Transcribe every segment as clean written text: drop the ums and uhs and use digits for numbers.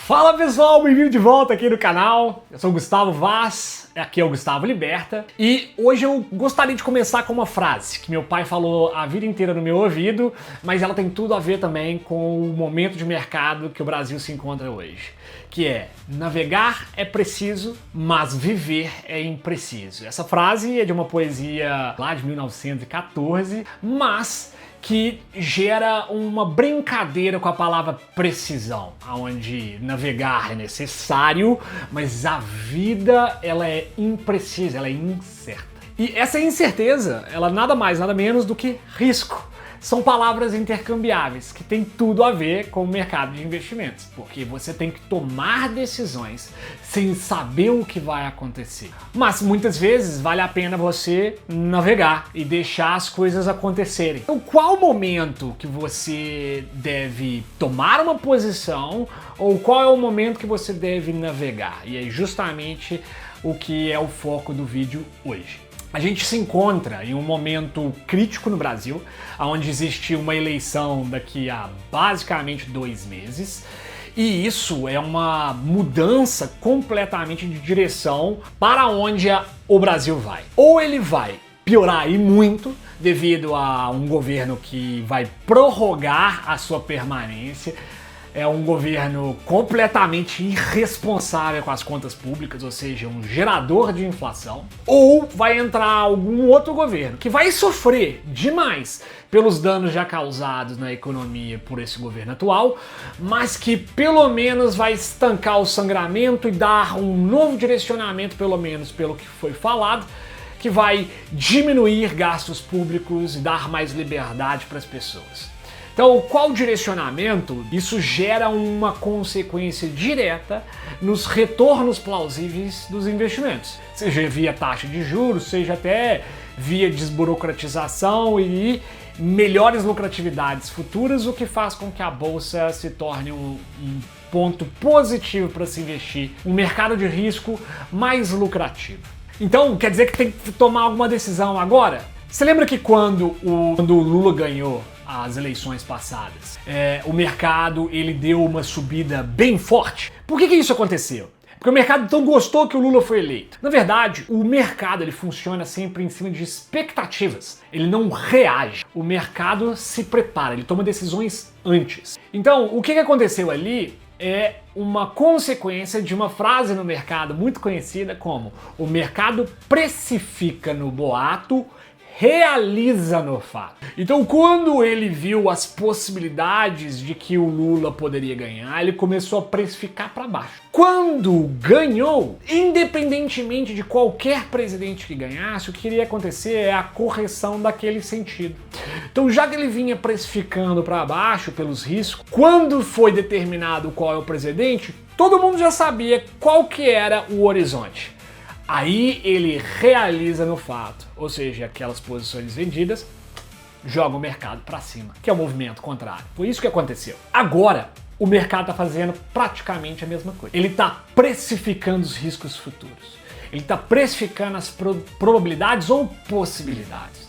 Fala pessoal, bem-vindo de volta aqui no canal. Eu sou o Gustavo Vaz, aqui é o Gustavo Liberta e hoje eu gostaria de começar com uma frase que meu pai falou a vida inteira no meu ouvido, mas ela tem tudo a ver também com o momento de mercado que o Brasil se encontra hoje, que é: navegar é preciso, mas viver é impreciso. Essa frase é de uma poesia lá de 1914, mas que gera uma brincadeira com a palavra precisão, onde navegar é necessário, mas a vida ela é imprecisa, ela é incerta. E essa incerteza, ela nada mais, nada menos do que risco. São palavras intercambiáveis que têm tudo a ver com o mercado de investimentos, porque você tem que tomar decisões sem saber o que vai acontecer. Mas muitas vezes vale a pena você navegar e deixar as coisas acontecerem. Então, qual momento que você deve tomar uma posição ou qual é o momento que você deve navegar? E é justamente o que é o foco do vídeo hoje. A gente se encontra em um momento crítico no Brasil, onde existe uma eleição daqui a basicamente 2 meses, e isso é uma mudança completamente de direção para onde o Brasil vai. Ou ele vai piorar e muito, devido a um governo que vai prorrogar a sua permanência, é um governo completamente irresponsável com as contas públicas, ou seja, um gerador de inflação, ou vai entrar algum outro governo que vai sofrer demais pelos danos já causados na economia por esse governo atual, mas que pelo menos vai estancar o sangramento e dar um novo direcionamento, pelo menos pelo que foi falado, que vai diminuir gastos públicos e dar mais liberdade para as pessoas. Então, qual direcionamento? Isso gera uma consequência direta nos retornos plausíveis dos investimentos, seja via taxa de juros, seja até via desburocratização e melhores lucratividades futuras, o que faz com que a bolsa se torne um ponto positivo para se investir, um mercado de risco mais lucrativo. Então, quer dizer que tem que tomar alguma decisão agora? Você lembra que quando o Lula ganhou as eleições passadas, o mercado ele deu uma subida bem forte? Por que isso aconteceu? Porque o mercado tão gostou que o Lula foi eleito. Na verdade, o mercado ele funciona sempre em cima de expectativas. Ele não reage. O mercado se prepara, ele toma decisões antes. Então, o que aconteceu ali é uma consequência de uma frase no mercado muito conhecida como: o mercado precifica no boato, realiza no fato. Então, quando ele viu as possibilidades de que o Lula poderia ganhar, ele começou a precificar para baixo. Quando ganhou, independentemente de qualquer presidente que ganhasse, o que iria acontecer é a correção daquele sentido. Então, já que ele vinha precificando para baixo pelos riscos, quando foi determinado qual é o presidente, todo mundo já sabia qual que era o horizonte. Aí ele realiza no fato, ou seja, aquelas posições vendidas, joga o mercado para cima, que é o movimento contrário. Foi isso que aconteceu. Agora, o mercado está fazendo praticamente a mesma coisa. Ele está precificando os riscos futuros. Ele está precificando as probabilidades ou possibilidades.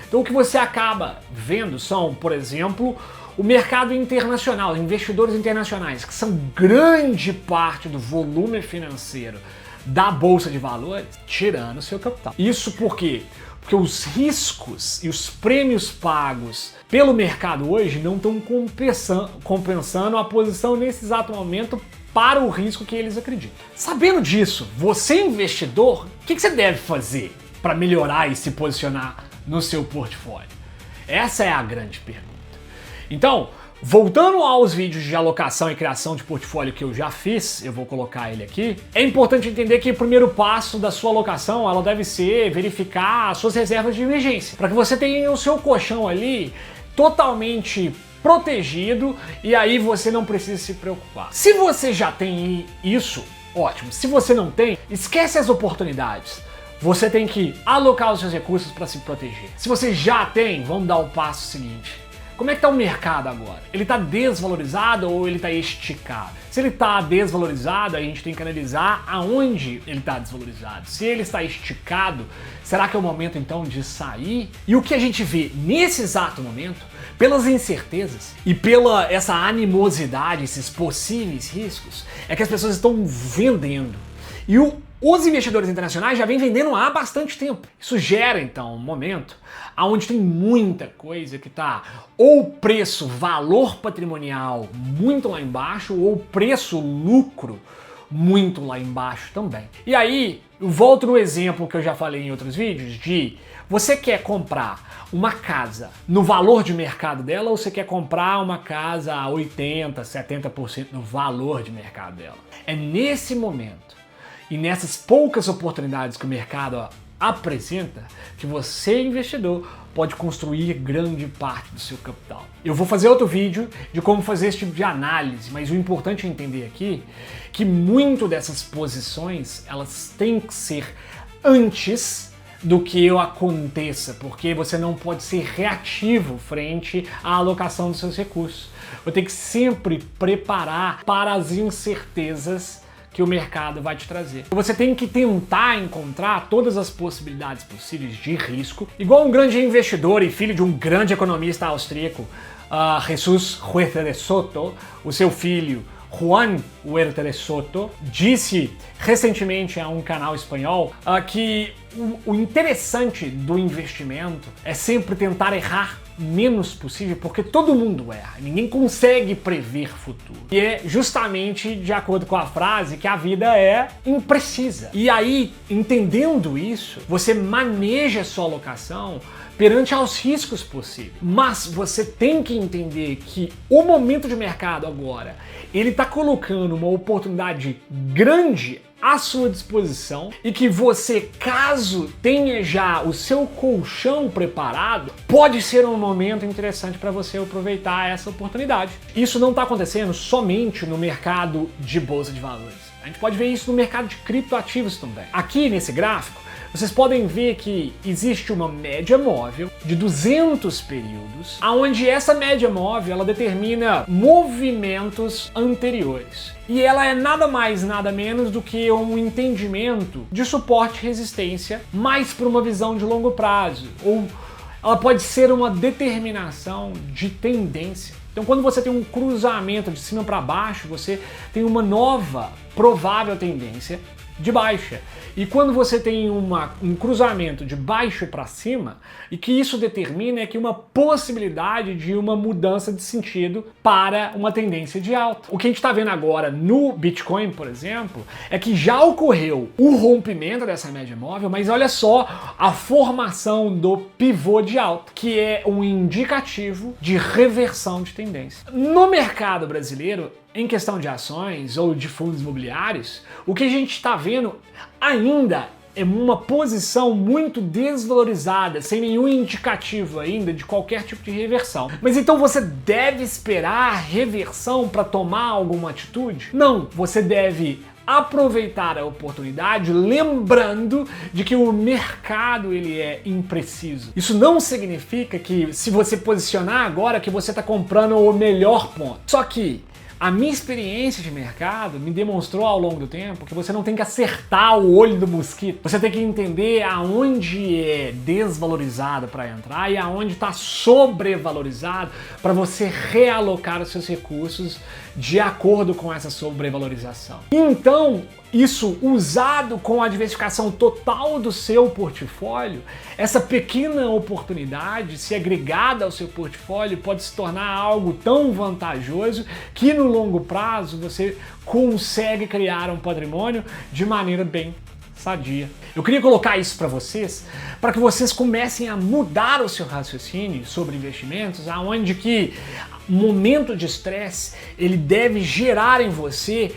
Então o que você acaba vendo são, por exemplo, o mercado internacional, investidores internacionais, que são grande parte do volume financeiro da Bolsa de Valores, tirando seu capital. Isso por quê? Porque os riscos e os prêmios pagos pelo mercado hoje não estão compensando a posição nesse exato momento para o risco que eles acreditam. Sabendo disso, você investidor, o que você deve fazer para melhorar e se posicionar no seu portfólio? Essa é a grande pergunta. Então, voltando aos vídeos de alocação e criação de portfólio que eu já fiz, eu vou colocar ele aqui, é importante entender que o primeiro passo da sua alocação ela deve ser verificar as suas reservas de emergência, para que você tenha o seu colchão ali totalmente protegido e aí você não precisa se preocupar. Se você já tem isso, ótimo. Se você não tem, esquece as oportunidades. Você tem que alocar os seus recursos para se proteger. Se você já tem, vamos dar o passo seguinte. Como é que está o mercado agora? Ele está desvalorizado ou ele está esticado? Se ele está desvalorizado, a gente tem que analisar aonde ele está desvalorizado. Se ele está esticado, será que é o momento então de sair? E o que a gente vê nesse exato momento, pelas incertezas e pela essa animosidade, esses possíveis riscos, é que as pessoas estão vendendo. E os investidores internacionais já vêm vendendo há bastante tempo. Isso gera, então, um momento onde tem muita coisa que está ou preço, valor patrimonial muito lá embaixo, ou preço, lucro muito lá embaixo também. E aí, eu volto no exemplo que eu já falei em outros vídeos de você quer comprar uma casa no valor de mercado dela ou você quer comprar uma casa a 80%, 70% no valor de mercado dela? É nesse momento e nessas poucas oportunidades que o mercado apresenta que você, investidor, pode construir grande parte do seu capital. Eu vou fazer outro vídeo de como fazer esse tipo de análise, mas o importante é entender aqui que muito dessas posições elas têm que ser antes do que aconteça, porque você não pode ser reativo frente à alocação dos seus recursos. Você tem que sempre preparar para as incertezas que o mercado vai te trazer. Você tem que tentar encontrar todas as possibilidades possíveis de risco, igual um grande investidor e filho de um grande economista austríaco, Jesus Huerta de Soto, o seu filho Juan Huerta de Soto, disse recentemente a um canal espanhol que o interessante do investimento é sempre tentar errar menos possível, porque todo mundo erra, ninguém consegue prever futuro. E é justamente de acordo com a frase que a vida é imprecisa. E aí, entendendo isso, você maneja a sua alocação perante aos riscos possíveis. Mas você tem que entender que o momento de mercado agora, ele está colocando uma oportunidade grande à sua disposição e que você, caso tenha já o seu colchão preparado, pode ser um momento interessante para você aproveitar essa oportunidade. Isso não está acontecendo somente no mercado de bolsa de valores. A gente pode ver isso no mercado de criptoativos também. Aqui nesse gráfico, vocês podem ver que existe uma média móvel de 200 períodos, onde essa média móvel ela determina movimentos anteriores. E ela é nada mais, nada menos do que um entendimento de suporte e resistência, mais por uma visão de longo prazo, ou ela pode ser uma determinação de tendência. Então, quando você tem um cruzamento de cima para baixo, você tem uma nova provável tendência de baixa. E quando você tem um cruzamento de baixo para cima, e que isso determina é que uma possibilidade de uma mudança de sentido para uma tendência de alta. O que a gente está vendo agora no Bitcoin, por exemplo, é que já ocorreu o rompimento dessa média móvel, mas olha só a formação do pivô de alta, que é um indicativo de reversão de tendência. No mercado brasileiro, em questão de ações ou de fundos imobiliários, o que a gente está vendo ainda é uma posição muito desvalorizada, sem nenhum indicativo ainda de qualquer tipo de reversão. Mas então você deve esperar a reversão para tomar alguma atitude? Não, você deve aproveitar a oportunidade, lembrando de que o mercado ele é impreciso. Isso não significa que se você posicionar agora que você está comprando o melhor ponto. Só que a minha experiência de mercado me demonstrou ao longo do tempo que você não tem que acertar o olho do mosquito. Você tem que entender aonde é desvalorizado para entrar e aonde está sobrevalorizado para você realocar os seus recursos de acordo com essa sobrevalorização. Então, isso usado com a diversificação total do seu portfólio, essa pequena oportunidade, se agregada ao seu portfólio, pode se tornar algo tão vantajoso que no longo prazo você consegue criar um patrimônio de maneira bem sadia. Eu queria colocar isso para que vocês comecem a mudar o seu raciocínio sobre investimentos, aonde que o momento de estresse ele deve gerar em você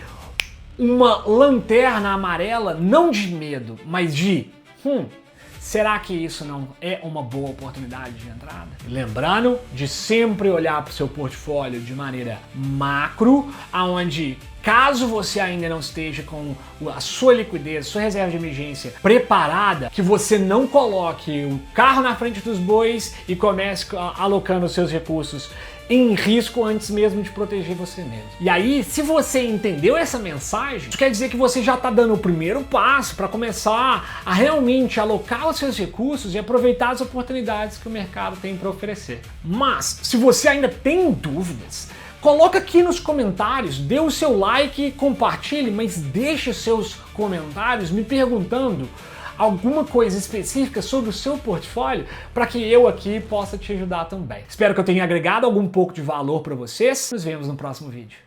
uma lanterna amarela, não de medo, mas de será que isso não é uma boa oportunidade de entrada? Lembrando de sempre olhar para o seu portfólio de maneira macro, aonde Caso você ainda não esteja com a sua liquidez, sua reserva de emergência preparada, que você não coloque o carro na frente dos bois e comece alocando os seus recursos em risco antes mesmo de proteger você mesmo. E aí, se você entendeu essa mensagem, isso quer dizer que você já está dando o primeiro passo para começar a realmente alocar os seus recursos e aproveitar as oportunidades que o mercado tem para oferecer. Mas, se você ainda tem dúvidas, coloca aqui nos comentários, dê o seu like, compartilhe, mas deixe seus comentários me perguntando alguma coisa específica sobre o seu portfólio para que eu aqui possa te ajudar também. Espero que eu tenha agregado algum pouco de valor para vocês. Nos vemos no próximo vídeo.